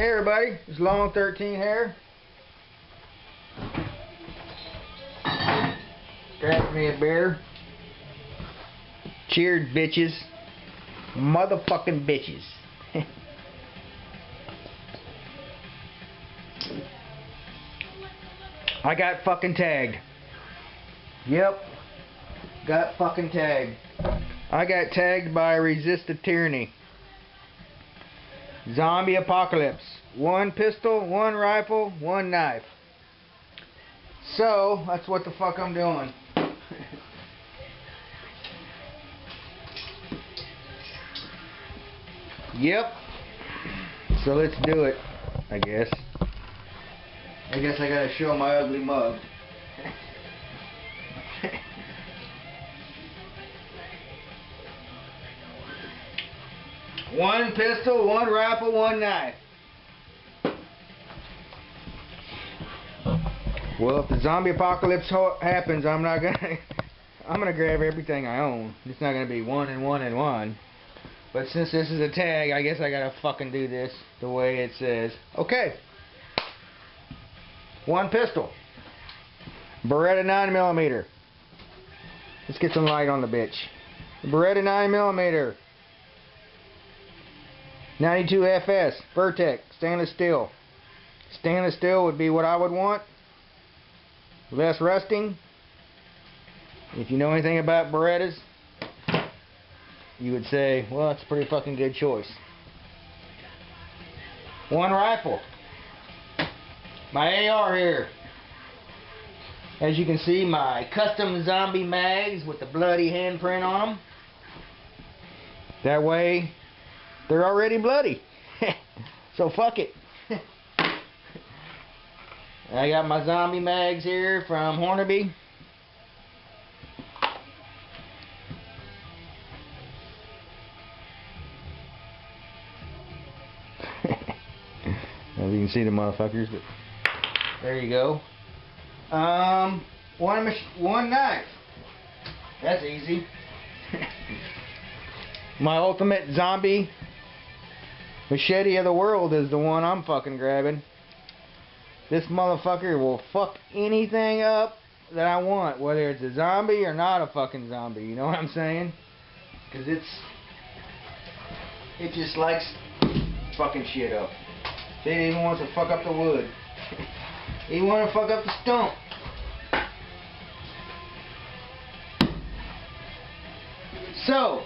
Hey everybody, it's Long 13 here. Grab me a beer. Cheers, bitches. Motherfucking bitches. I got fucking tagged. Yep. Got fucking tagged. I got tagged by Resist the Tyranny. Zombie Apocalypse. 1 pistol, 1 rifle, 1 knife. So, that's what the fuck I'm doing. Yep. So let's do it, I guess. I guess I gotta show my ugly mug. One pistol, 1 rifle, 1 knife. Well, if the zombie apocalypse happens, I'm gonna grab everything I own. It's not gonna be 1 and 1 and 1. But since this is a tag, I guess I gotta fucking do this the way it says. Okay. 1 pistol. Beretta 9mm. Let's get some light on the bitch. Beretta 9mm. 92 FS. Vertex. Stainless steel. Stainless steel would be what I would want. Less rusting. If you know anything about Berettas, you would say, well, that's a pretty fucking good choice. 1 rifle. My AR here. As you can see, my custom zombie mags with the bloody handprint on them. That way, they're already bloody. So fuck it. I got my zombie mags here from Hornaby. As you can see the motherfuckers, but there you go. One knife. That's easy. My ultimate zombie machete of the world is the one I'm fucking grabbing. This motherfucker will fuck anything up that I want, whether it's a zombie or not a fucking zombie. You know what I'm saying? Because it just likes fucking shit up. It even wants to fuck up the wood. It want to fuck up the stump. So,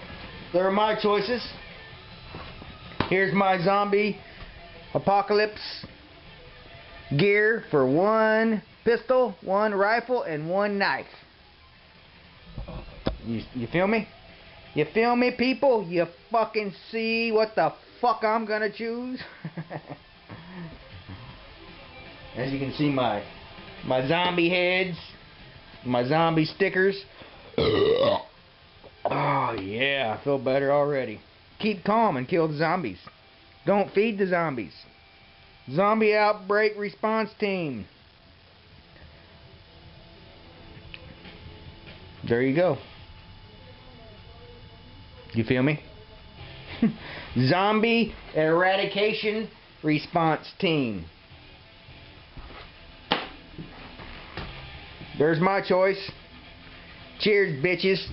there are my choices. Here's my zombie apocalypse gear for 1 pistol, 1 rifle, and 1 knife. You feel me? You feel me, people? You fucking see what the fuck I'm gonna choose? As you can see, my zombie heads, my zombie stickers. Oh yeah, I feel better already. Keep calm and kill the zombies. Don't feed the zombies. Zombie outbreak response team. There you go. You feel me? Zombie eradication response team. There's my choice. Cheers, bitches.